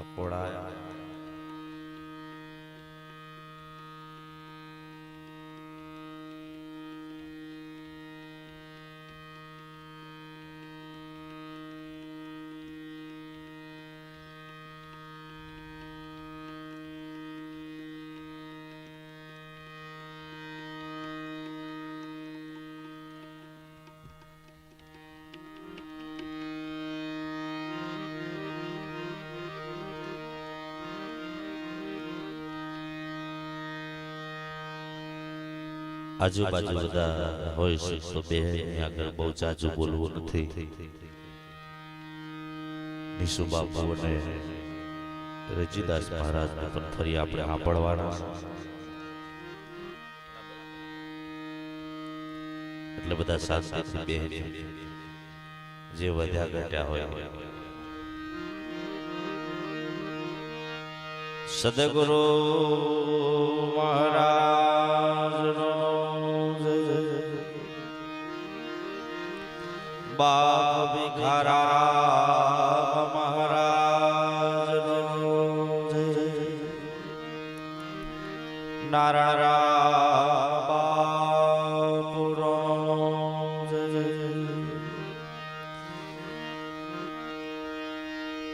પકોડા આજુબાજુ બધા હોય છે તો બે આગળ બહુ જાજુ બોલવું નથી. નિશુ બાપુ અને રજીદાસ મહારાજને પણ ફરી આપણે સાંભળવાના, એટલે બધા શાંતિથી બે જે વધ્યા ઘટ્યા હોય. સદગુરુ મહારાજ બાપ ભિખારા મહારાજ નારાયણ બાપુરો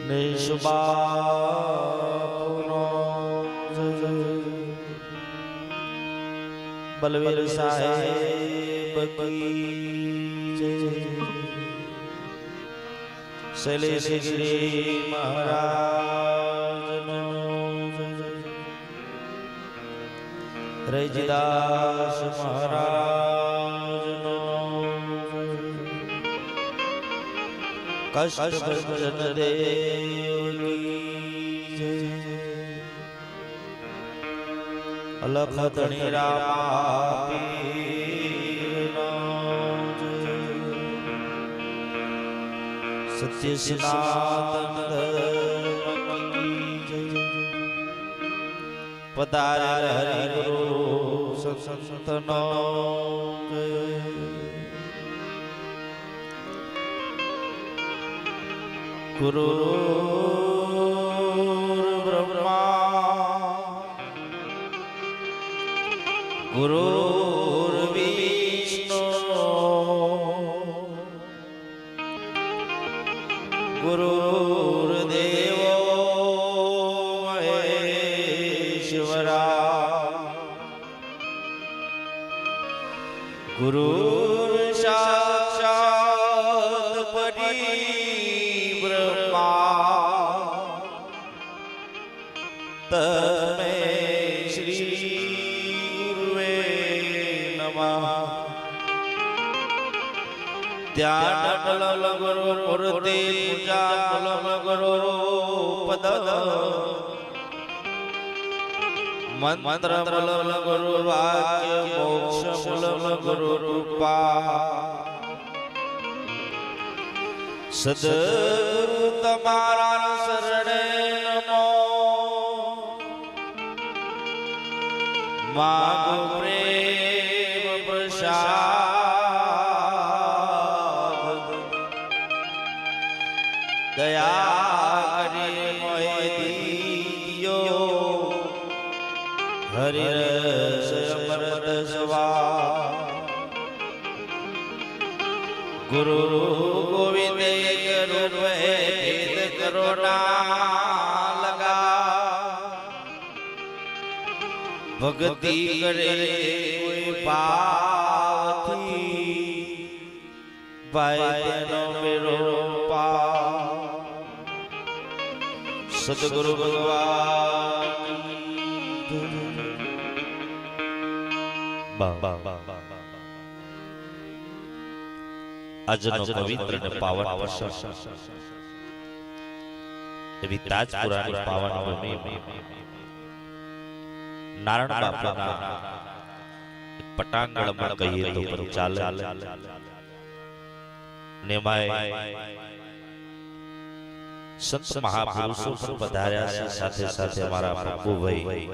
નિશુ બાપુરો બલવીર સાહેબ શૈલેષગીરી મહારાજ રૈજીદાસ મહારાજ કષ્ટભંજન દેવની અલખધણી રામા સત્ય સનાતન પધારે હરિ ગુરુ સંતનો ગુરુ બ્રહ્મા ગુરુ ગુરુદેવો મહેશ્વરા ગુરુ સાક્ષાત પરિબ્રહ્મા તસ્મૈ શ્રી ગુરુવે નમઃ. ધ્યાન ગુરુ મૂર્તિ પૂજા ગુરુ પદ મંત્ર ગુરુ વાક્ય મોક્ષ ગુરુ રૂપા સદગુરુ તમારા શરણે નમો માગો પ્રેમ પ્રસાદ દયા કરી મોહે દીયો હરિ રસ અમૃત સ્વા ગુરુ ગોવિંદ ગુરુ ભેદ કરોના લગા ભક્તિ કરે પાવથી ભાઈ બહેનો મેરો પા સદગુરુ ભગવાન આજનો પવિત્ર અને પાવન પ્રસંગ એવી તાજપુરાની પાવન ભૂમિ નારાયણ બાપાના પટાંગણમાં કહીએ તો પણ ચાલે. નેમાય સંત મહાપુરુષો પણ પધાર્યા છે, સાથે સાથે અમારા પ્રભુભાઈ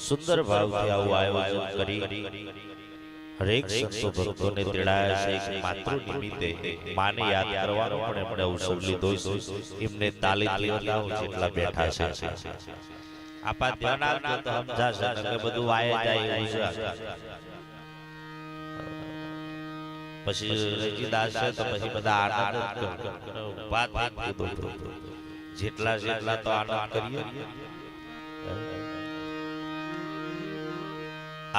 સુંદર ભાવથી આવું આયોજન કરી હરેક સંતો ભક્તોને તેડાયા છે કે માતૃ નિમિત્તે માને યાદ કરવાનો પણ એમણે અવસર લીધો છે. એમને તાલી લેવડાવો જેટલા બેઠા છે આપા ધ્યાન આપજો તો સમજાશે કે બધું વાયે જાય એવું છે. પછી રજીદાસ છે તો પછી બધા આનંદ વાત કીધો જેટલા જેટલા તો આનંદ કરીએ.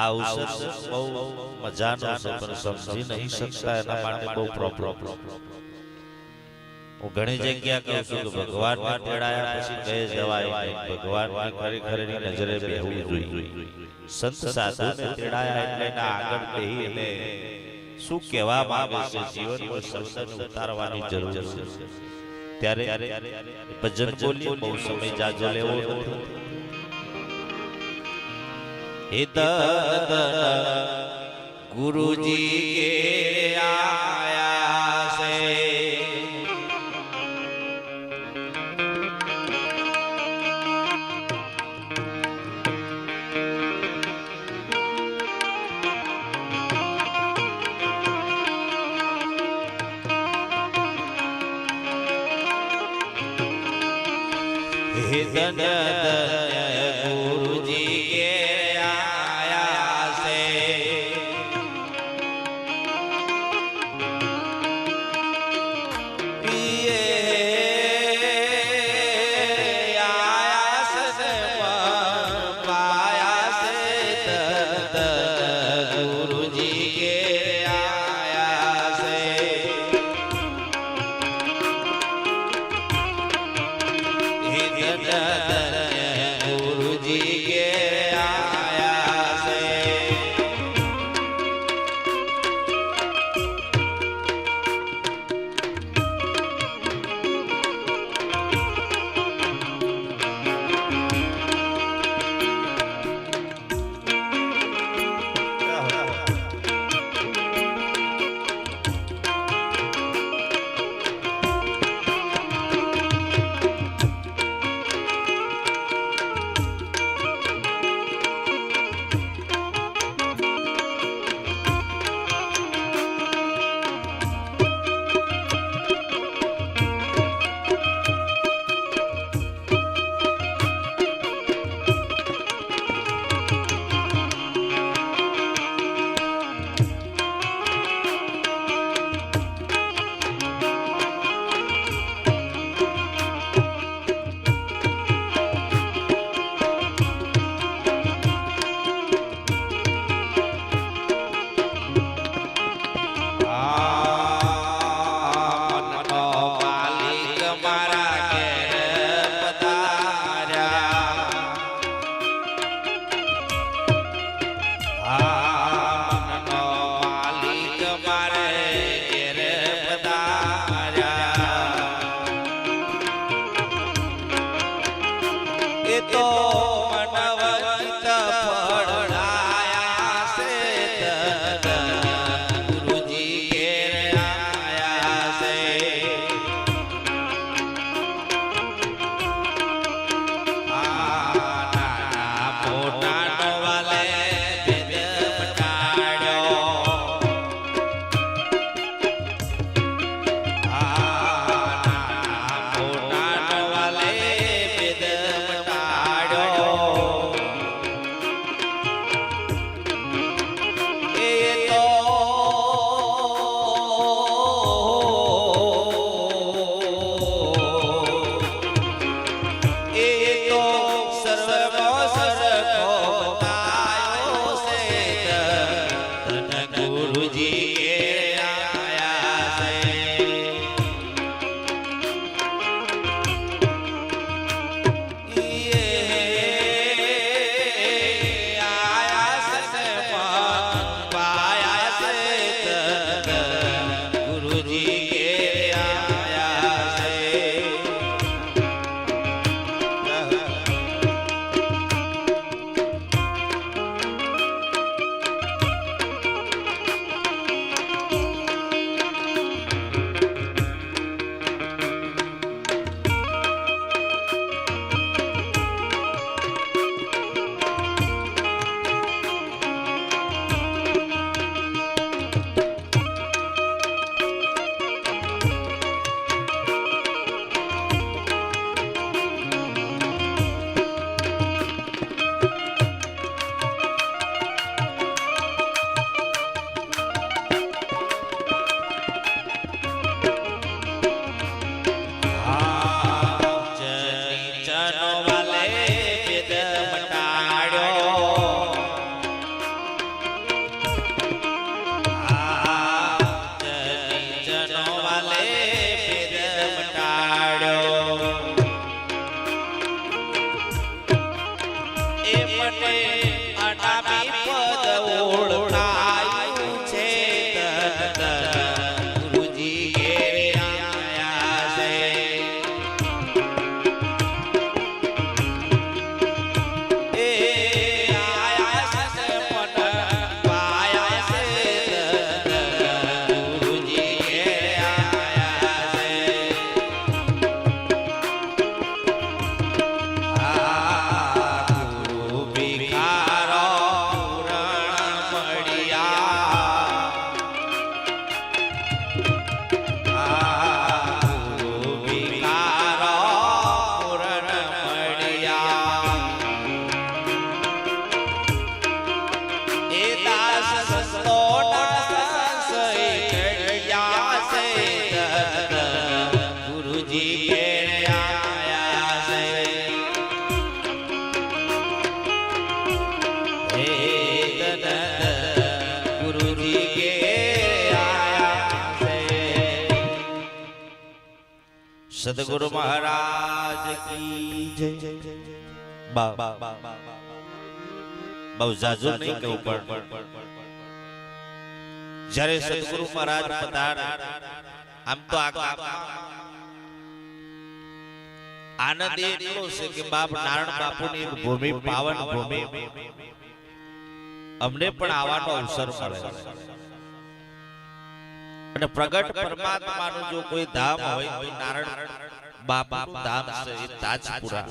આ અવસર બહુ મજાનો છે પણ સમજી નહીં શકતા એના માટે બહુ પ્રોબ્લેમ. હું ઘણી જગ્યા કહું છું કે ભગવાનને તેડાયા પછી કહે જવાય નહીં. ભગવાનને ખરેખરની નજરે બેહવું જોઈએ. સંત સાધુને તેડાયા એટલે એના આગળ બેહી અને શું કહેવા માંગે છે જીવનમાં શબ્દને ઉતારવાની જરૂર છે. ત્યારે ભજન બોલીએ બહુ સમય જાજો લેવો નથી. हे दन गुरुजी के आया से हे दन गुरुजी के સદગુરુ મહારાજ કી જય. બહુ જાજુ નહીં કહું પણ જ્યારે સદગુરુ મહારાજ પધાર્યા, આમ તો આનંદ એટલો છે કે બાપ નારાયણ બાપુની એક ભૂમિ, પાવન ભૂમિ, અમને પણ આવવાનો અવસર મળે. અને પ્રગટ પરમાત્માનું જો કોઈ ધામ હોય તો નારાયણ બાપુ ધામ છે, એ તાજપુરા.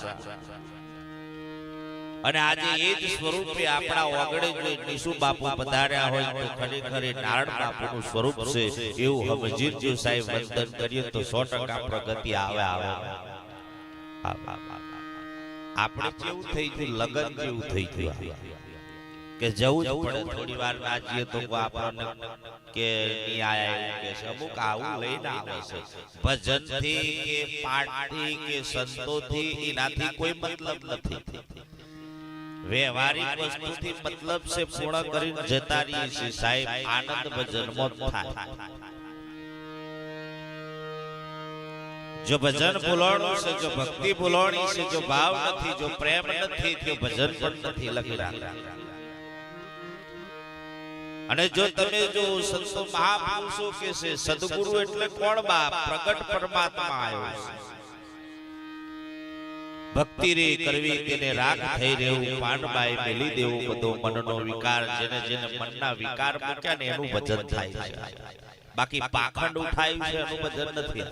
અને આજે એ જ સ્વરૂપે આપણા ઓગળે જો નિશુ બાપુ પધાર્યા હોય તો ખરેખર નારાયણ બાપુનું સ્વરૂપ છે એવું હમજીર જો સાહેબ વંદન કરીએ તો 100% પ્રગતિ આવે. આપણે જેવું થઈ ગયું, લગન જેવું થઈ ગયું કે જવું જ પડે. થોડી વાર ના જઈએ તો આપણને કે નહીં આયા કે અમુક આવું લઈને આવે છે. ભજનથી કે પાઠથી કે સંતોથી એનાથી કોઈ મતલબ નથી. વ્યવહારિક વસ્તુથી મતલબ છે, પૂર્ણ કરીને જતા રહીએ છીએ સાહેબ. આનંદ ભજનમાં થાય. જો ભજન ભૂલવાનું છે, જો ભક્તિ ભૂલવાની છે, જો ભાવ નથી, જો પ્રેમ નથી, તો ભજન પણ નથી લખી રાખતા. અને જો તમે જો સંતો મહાપુરુષો કે છે સદગુરુ એટલે કોણ બાપ? પ્રગટ પરમાત્મા આવ્યો છે. ભક્તિ રે કરવી તેને રાગ થઈ રહેવું, પાનબાઈ મેલી દેવું બધો મનનો વિકાર. જેને જેને મનના વિકાર મૂક્યા ને એનું ભજન થાય છે. બાકી પાખંડ ઉઠાયું છે એનું ભજન નથી.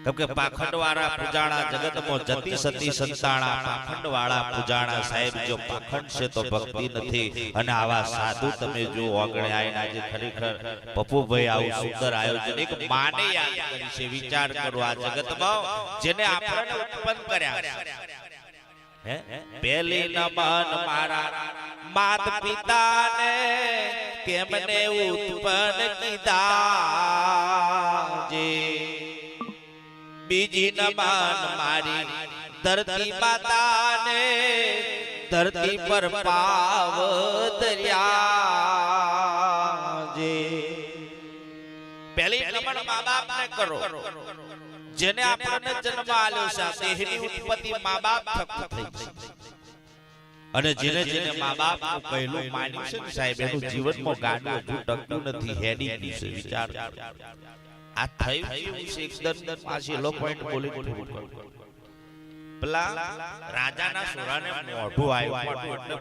કેમ કે પાખંડ વાળા પૂજાણા જગતમાં જતી સતી સંતાણા. પાખંડ વાળા પૂજાણા સાહેબ જો પાખંડ છે તો ભક્તિ નથી. અને આવા સાધુ તમે જો ઓગણે આવીને આજે ખરેખર પપ્પુભાઈ આવું સુંદર આયોજન એક માને યાદ કરી છે. વિચાર કરો આ જગતમાં જેને આપણને ઉત્પન્ન કર્યા. પહેલી નમન મારા માત પિતાને તેમને ઉત્પન્ન કીધા જે. બીજી નમન મારી ધરતી માતાને ધરતી પર પાવ દરિયા જે. પહેલી નમન મા બાપને કરો જેને આપણને જન્મ આલ્યો છે. દેહની ઉત્પત્તિ મા બાપ થકી થઈ છે. અને જેને જેને મા બાપનું કહેલું માન્યું છે સાહેબ એનું જીવનમાં ગાડું હજુ ટક્યું નથી, હેડી ગયું છે. વિચાર આ થયું કેવું છે? એકદમ પાછી લો પોઈન્ટ બોલી પેલા રાજાના સોરાને મોઢું આવ્યું એટલે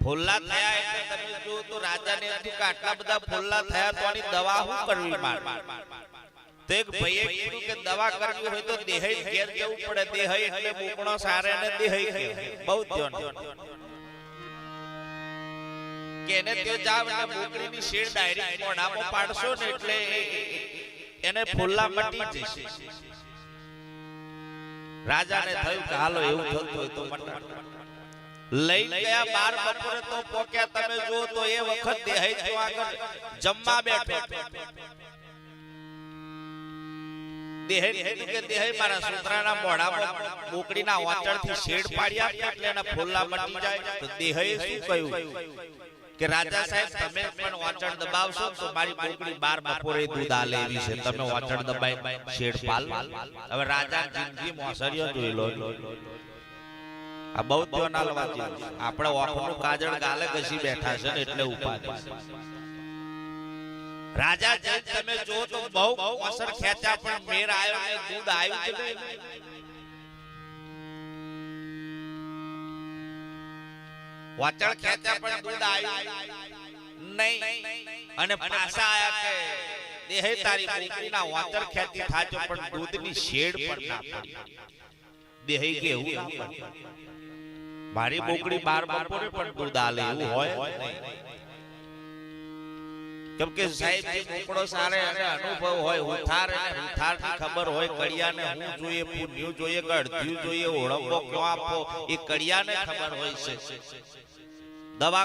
ફોલ્લા થયા. એટલે તમે જો તો રાજાને હતું કે આટલા બધા ફોલ્લા થયા તો આની દવા શું કરવી મારે? તો એક ભાઈએ કીધું કે દવા કરવી હોય તો દેહઈ ઘેર જવું પડે. દેહઈ એટલે બોકણો સારે ને દેહઈ કે બહુ ધ્યાન કે એને તે જાવ ને બોકડીની શેડ ડાયરેક્ટ મોઢામાં પાડશો ને એટલે એને ફોલ્લા મટી જશે. રાજાને થયું કે હાલો એવું થતું હોય તો લઈ ગયા. બાર બપોરે તો પોક્યા. તમે જો તો એ વખત દેહઈ તો આગળ જમવા બેઠો. દેહઈ મારા સુતરાના મોઢામાં બોકડીના વાંચળથી શેડ પાડ્યા એટલે એના ફોલ્લા મટી જાય. તો દેહઈ શું કહ્યું કે રાજા સાહેબ તમે પણ વાંચણ દબાવશો તો મારી બોકડી બાર બપોરે દૂધ આલે એવી છે. તમે વાંચણ દબાઈ શેડ પાલ. હવે રાજા જિંદગી મોસરીઓ જોઈ લો. આ બહુ ધ્યાન આલવા જેવું. આપણે ઓખનું કાજળ ગાલે ઘસી બેઠા છે ને એટલે ઉપાધિ. રાજા જઈ તમે જો તો બહુ અસર ખેંચા પણ મેર આવ્યો ને દૂધ આવ્યું જ નહીં. વાચળ ખેંચા પણ દૂધ આવ્યું નહીં. અને પાછા આયા કે દેહે તારી બોકડીના વાચળ ખેંચી થાચો પણ દૂધની શેડ પર ના પડી. દેહે કે એવું મારી બોકડી બાર બપોરે પણ દૂધ આલે એવું હોય નહીં. કેમ કે સાહેબ જે બોકડો સારે અને અનુભવ હોય, ઉથાર અને ઉથારની ખબર હોય, કડિયાને હું જોઈએ, પુણ્યું જોઈએ કે અડધ્યું જોઈએ, ઓળંગો ક્યાં આપો એ કડિયાને ખબર હોય છે. દવા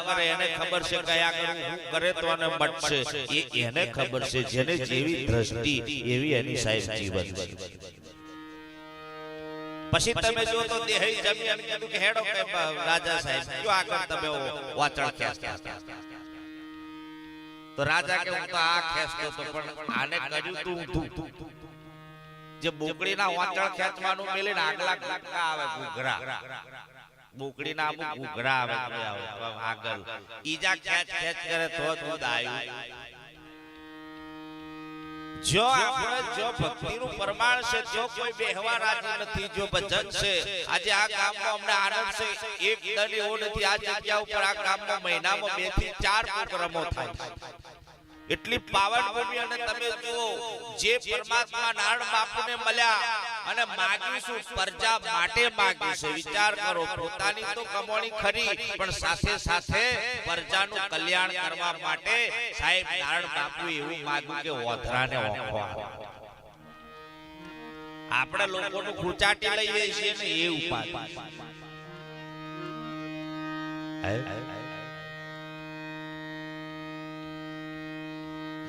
કરે એને ખબર છે કયા કરું હું કરે તો એને મટશે એ એને ખબર છે. જેને જેવી દ્રષ્ટિ એવી એની સાહેબ જીવન છે. પછી તમે જો તો દેહઈ જમી અને કીધું કે હેડો કે રાજા સાહેબ જો આગળ તમે વાચળ ક્યાં તો રાજા કે હું તો આ ખેંચતો તો પણ આને કર્યું તું ઊંધું. જે બોકડીના વાંચળ ખેંચવાનું મેલીને આગલા ઘૂઘરા આવે, ઘૂઘરા બોકડીના અમુક ઘૂઘરા આવે આગળ ઈજા ખેંચ ખેંચ કરે તો દૂધ આવ્યું. જો આપણે જો ભક્તિનું પ્રમાણ છે, જો કોઈ બેહવા રાજી નથી, જો ભજન છે. આજે આ ગામમાં અમને આનંદ છે. એક દન એવો નથી આ જગ્યા ઉપર આ ગામમાં મહિનામાં 2 થી 4 પ્રોગ્રામો થાય. એટલી પાવન ભૂમિ. અને તમે જુઓ જે પરમાત્મા નારાયણ બાપુને મળ્યા અને માગ્યું શું? પ્રજા માટે માગ્યું છે. વિચાર કરો, પોતાની તો કમાણી ખરી પણ સાથે સાથે પ્રજાનું કલ્યાણ કરવા માટે સાહેબ નારાયણ બાપુ એવું માગ્યું કે ઓથરાને ઓખો. આપણે લોકોનું ખૂંચાટી લઈએ છીએ ને એ ઉપાય.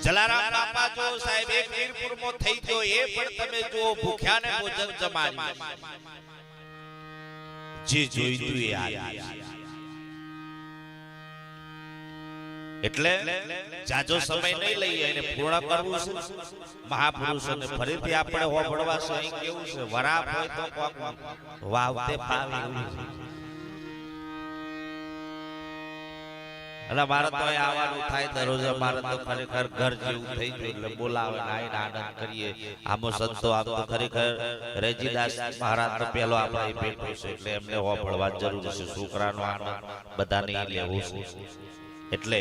જલારામ બાપા જો સાહેબ એક વીરપુરમાં થઈ ગયો, એ પણ તમે જુઓ ભૂખ્યાને ભોજન જમાડ્યું. જે જોઈતું એ આપ્યું. એટલે જાજો સમય નહીં લઈએ અને પૂર્ણ કરવું છે મહાપુરુષોને. ફરીથી આપણે હોભળવા છે. અહીં કેવું છે, વરાપ હોય તો કોક વાવતે ફાવે એવું છે. એટલે મારે તો આવવાનું થાય દરરોજ. મારે તો ખરેખર ઘર જેવું થઈ ગયું. એટલે બોલાવે આવીને આનંદ કરીએ. આમો સંતો આમ તો ખરેખર રેજીદાસ મહારાજ તો પેલો આપણે બેઠો છે એટલે એમને હોભળવા જરૂર છે. છોકરાનો આનંદ બધાને લેવું છે. એટલે